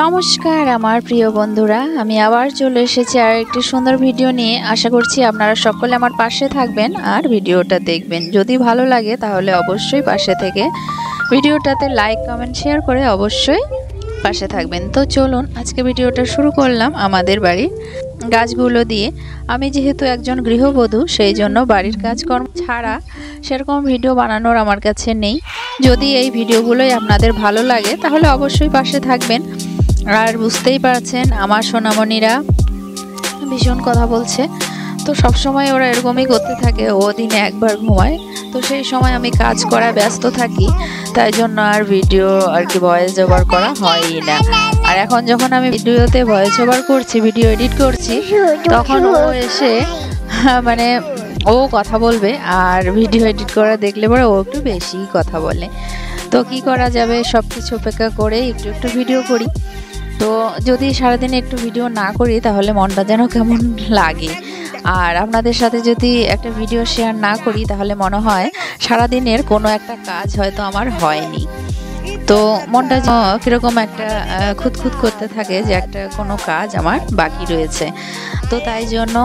নমস্কার আমার প্রিয় বন্ধুরা, আমি আবার চলে এসেছি আর একটি সুন্দর ভিডিও নিয়ে। আশা করছি আপনারা সকলে আমার পাশে থাকবেন আর ভিডিওটা দেখবেন। যদি ভালো লাগে তাহলে অবশ্যই পাশে থেকে ভিডিওটাতে লাইক কমেন্ট শেয়ার করে অবশ্যই পাশে থাকবেন। তো চলুন আজকে ভিডিওটা শুরু করলাম আমাদের বাড়ির গাছগুলো দিয়ে। আমি যেহেতু একজন গৃহবধূ, সেই জন্য বাড়ির কাজকর্ম ছাড়া সেরকম ভিডিও বানানোর আমার কাছে নেই। যদি এই ভিডিওগুলোই আপনাদের ভালো লাগে তাহলে অবশ্যই পাশে থাকবেন। আর বুঝতেই পারছেন আমার সোনামণিরা ভীষণ কথা বলছে, তো সব সময় ওরা এরকমই করতে থাকে। ও দিনে একবার ঘুমায়, তো সেই সময় আমি কাজ করা ব্যস্ত থাকি, তাই জন্য আর ভিডিও ভয়েস ওভার করা হয়ই না। আর এখন যখন আমি ভিডিওতে ভয়েস ওভার করছি, ভিডিও এডিট করছি, তখন ও এসে মানে ও কথা বলবে, আর ভিডিও এডিট করা দেখলে পরে ও একটু বেশি কথা বলে। তো কি করা যাবে, সব কিছু অপেক্ষা করে একটু একটু ভিডিও করি। তো যদি সারাদিনে একটু ভিডিও না করি তাহলে মনটা যেন কেমন লাগে। আর আপনাদের সাথে যদি একটা ভিডিও শেয়ার না করি তাহলে মনে হয় সারাদিনের কোনো একটা কাজ হয়তো আমার হয়নি। তো মনটা কীরকম একটা খুঁতখুত করতে থাকে যে একটা কোনো কাজ আমার বাকি রয়েছে। তো তাই জন্য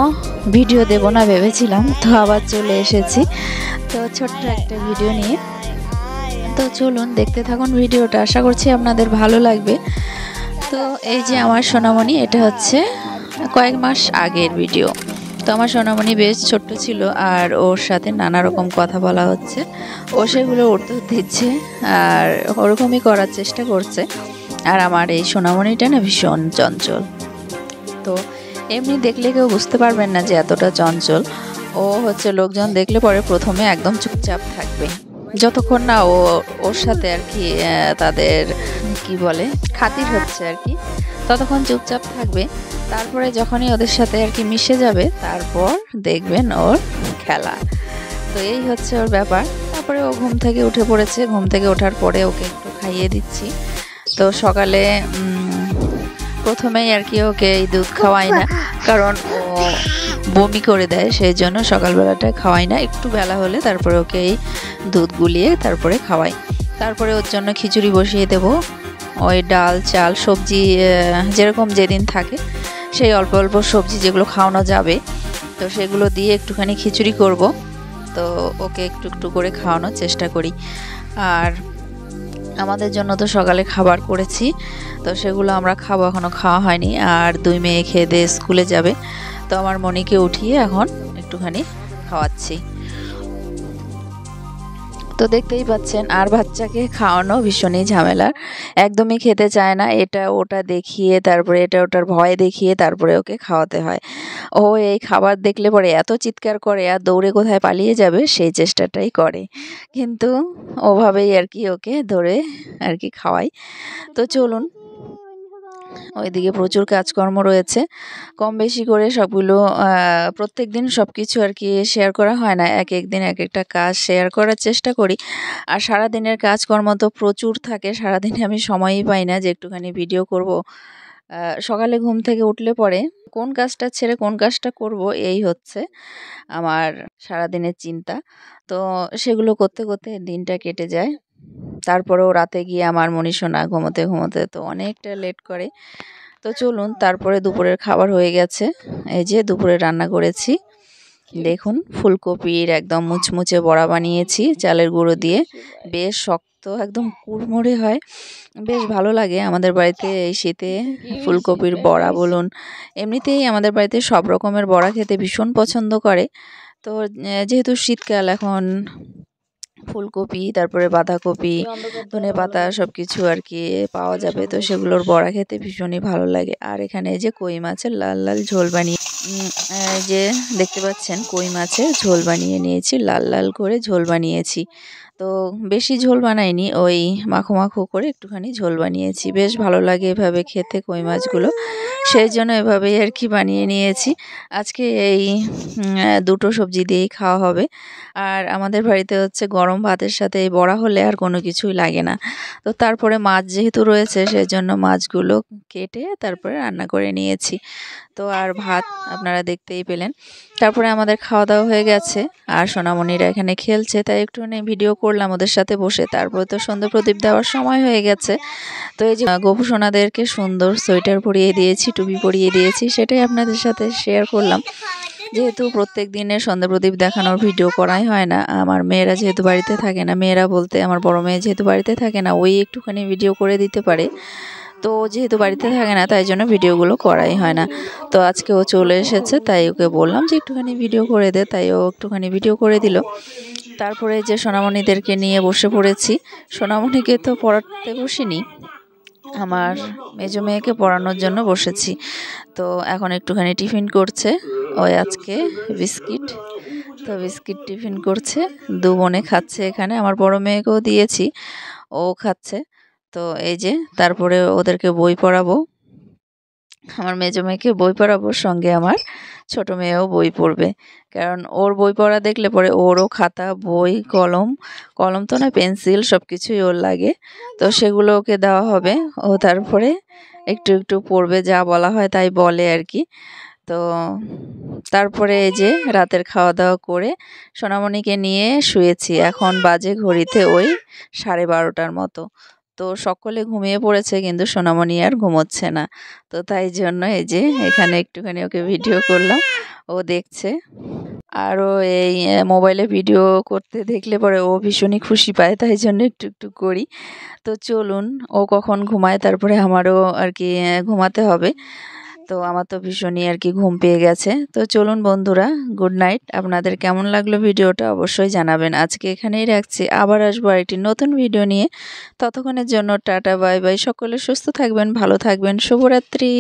ভিডিও দেব না ভেবেছিলাম, তো আবার চলে এসেছি তো ছোট্ট একটা ভিডিও নিয়ে। তো চলুন দেখতে থাকুন ভিডিওটা, আশা করছি আপনাদের ভালো লাগবে। তো এই যে আমার সোনামণি, এটা হচ্ছে কয়েক মাস আগের ভিডিও। তো আমার সোনামণি বেশ ছোট্ট ছিল, আর ওর সাথে নানা রকম কথা বলা হচ্ছে। ও সেগুলো উত্তর দিচ্ছে আর ওরকমই করার চেষ্টা করছে। আর আমার এই সোনামণিটা না ভীষণ চঞ্চল। তো এমনি দেখলে কেউ বুঝতে পারবেন না যে এতটা চঞ্চল। ও হচ্ছে লোকজন দেখলে পরে প্রথমে একদম চুপচাপ থাকবে, যতক্ষণ না ওর সাথে আর কি তাদের কি বলে খাতির হচ্ছে আর কি, ততক্ষণ চুপচাপ থাকবে। তারপরে যখনই ওদের সাথে আর কি মিশে যাবে, তারপর দেখবেন ওর খেলা। তো এই হচ্ছে ওর ব্যাপার। তারপরে ও ঘুম থেকে উঠে পড়েছে, ঘুম থেকে ওঠার পরে ওকে একটু খাইয়ে দিচ্ছি। তো সকালে প্রথমেই আর কি ওকে এই দুধ খাওয়াই না, কারণ ও বমি করে দেয়, সেই জন্য সকালবেলাটা খাওয়াই না। একটু বেলা হলে তারপরে ওকে এই দুধ গুলিয়ে তারপরে খাওয়াই। তারপরে ওর জন্য খিচুড়ি বসিয়ে দেব। ওই ডাল চাল সবজি যেরকম যেদিন থাকে সেই অল্প অল্প সবজি যেগুলো খাওয়ানো যাবে, তো সেগুলো দিয়ে একটুখানি খিচুড়ি করব। তো ওকে একটু একটু করে খাওয়ানোর চেষ্টা করি। আর আমাদের জন্য তো সকালে খাবার করেছি, তো সেগুলো আমরা খাবো, এখনও খাওয়া হয়নি। আর দুই মেয়ে খেয়ে দিয়ে স্কুলে যাবে, তো আমার মনিকে উঠিয়ে এখন একটুখানি খাওয়াচ্ছি। তো দেখতেই পাচ্ছেন, আর বাচ্চাকে খাওয়ানো ভীষণই ঝামেলার, একদমই খেতে চায় না। এটা ওটা দেখিয়ে, তারপরে এটা ওটার ভয় দেখিয়ে তারপরে ওকে খাওয়াতে হয়। ও এই খাবার দেখলে পরে এত চিৎকার করে আর দৌড়ে কোথায় পালিয়ে যাবে সেই চেষ্টাটাই করে, কিন্তু ওভাবেই আর কি ওকে ধরে আর কি খাওয়াই। তো চলুন, ওইদিকে প্রচুর কাজকর্ম রয়েছে, কম বেশি করে সবগুলো প্রত্যেক দিন সব কিছু আর কি শেয়ার করা হয় না, এক এক দিন এক একটা কাজ শেয়ার করার চেষ্টা করি। আর সারাদিনের কাজকর্ম তো প্রচুর থাকে, সারাদিনে আমি সময়ই পাই না যে একটুখানি ভিডিও করব। সকালে ঘুম থেকে উঠলে পরে কোন কাজটা ছেড়ে কোন কাজটা করব, এই হচ্ছে আমার সারাদিনের চিন্তা। তো সেগুলো করতে করতে দিনটা কেটে যায়। তারপরেও রাতে গিয়ে আমার মনীষোনা ঘুমোতে ঘুমোতে তো অনেকটা লেট করে। তো চলুন, তারপরে দুপুরের খাবার হয়ে গেছে। এই যে দুপুরে রান্না করেছি, দেখুন ফুলকপির একদম মুচমুচে বড়া বানিয়েছি চালের গুঁড়ো দিয়ে, বেশ শক্ত একদম কুড়মুড়ে হয়, বেশ ভালো লাগে। আমাদের বাড়িতে এই শীতে ফুলকপির বড়া বলুন, এমনিতেই আমাদের বাড়িতে সব রকমের বড়া খেতে ভীষণ পছন্দ করে। তো যেহেতু শীতকাল, এখন ফুলকপি, তারপরে বাঁধাকপি, ধনেপাতা সব কিছু আর কি পাওয়া যাবে, তো সেগুলোর বড়া খেতে ভীষণই ভালো লাগে। আর এখানে এই যে কই মাছের লাল লাল ঝোল বানিয়ে, যে দেখতে পাচ্ছেন কই মাছের ঝোল বানিয়ে নিয়েছি, লাল লাল করে ঝোল বানিয়েছি। তো বেশি ঝোল বানাইনি, ওই মাখো মাখো করে একটুখানি ঝোল বানিয়েছি, বেশ ভালো লাগে এভাবে খেতে কই মাছগুলো। সেই জন্য এভাবেই আর কি বানিয়ে নিয়েছি। আজকে এই দুটো সবজি দিয়েই খাওয়া হবে। আর আমাদের বাড়িতে হচ্ছে গরম ভাতের সাথে এই বড়া হলে আর কোনো কিছুই লাগে না। তো তারপরে মাছ যেহেতু রয়েছে সেজন্য মাছগুলো কেটে তারপরে রান্না করে নিয়েছি। তো আর ভাত আপনারা দেখতেই পেলেন। তারপরে আমাদের খাওয়া দাওয়া হয়ে গেছে আর সোনামণিরা এখানে খেলছে, তাই একটুখানি ভিডিও করলাম ওদের সাথে বসে। তারপরে তো সন্ধ্যা প্রদীপ দেওয়ার সময় হয়ে গেছে। তো এই যে গোপু সোনাদেরকে সুন্দর সোয়েটার পরিয়ে দিয়েছি, টুপি পরিয়ে দিয়েছি, সেটাই আপনাদের সাথে শেয়ার করলাম। যেহেতু প্রত্যেক দিনের সন্ধ্যা প্রদীপ দেখানোর ভিডিও করাই হয় না, আমার মেয়েরা যেহেতু বাড়িতে থাকে না, মেয়েরা বলতে আমার বড় মেয়ে যেহেতু বাড়িতে থাকে না, ওই একটুখানি ভিডিও করে দিতে পারে। তো যেহেতু বাড়িতে থাকে না তাই জন্য ভিডিওগুলো করাই হয় না। তো আজকে ও চলে এসেছে, তাই ওকে বললাম যে একটুখানি ভিডিও করে দে, তাই ও একটুখানি ভিডিও করে দিল। তারপরে যে সোনামণিদেরকে নিয়ে বসে পড়েছি। সোনামণিকে তো পড়াতে বসিনি, আমার মেজো মেয়েকে পড়ানোর জন্য বসেছি। তো এখন একটুখানি টিফিন করছে, ওই আজকে বিস্কিট, তো বিস্কিট টিফিন করছে, দু বোনে খাচ্ছে। এখানে আমার বড় মেয়েকেও দিয়েছি, ও খাচ্ছে। তো এই যে তারপরে ওদেরকে বই পড়াবো, আমার মেজো মেয়েকে বই পড়াবো, সঙ্গে আমার ছোট মেয়েও বই পড়বে। কারণ ওর বই পড়া দেখলে পরে ওরও খাতা, বই, কলম, কলম তো না পেন্সিল সব কিছুই ওর লাগে। তো সেগুলো ওকে দেওয়া হবে, ও তারপরে একটু একটু পড়বে, যা বলা হয় তাই বলে আর কি। তো তারপরে এই যে রাতের খাওয়া দাওয়া করে সোনামণিকে নিয়ে শুয়েছি। এখন বাজে ঘড়িতে ওই 12:30টার মতো। তো সকলে ঘুমিয়ে পড়েছে কিন্তু সোনামণি আর ঘুমোচ্ছে না। তো তাই জন্য এই যে এখানে একটুখানি ওকে ভিডিও করলাম, ও দেখছে। আরও এই মোবাইলে ভিডিও করতে দেখলে পরে ও ভীষণই খুশি পায়, তাই জন্য একটু একটু করি। তো চলুন, ও কখন ঘুমায় তারপরে আমারও আর কি ঘুমাতে হবে। তো আমার তো ভীষণই আর কি ঘুম পেয়ে গেছে। তো চলুন বন্ধুরা, গুড নাইট। আপনাদের কেমন লাগলো ভিডিওটা অবশ্যই জানাবেন। আজকে এখানেই রাখছি, আবার আসবো আরেকটি নতুন ভিডিও নিয়ে। ততক্ষণের জন্য টাটা, বাই বাই। সকলে সুস্থ থাকবেন, ভালো থাকবেন, শুভরাত্রি।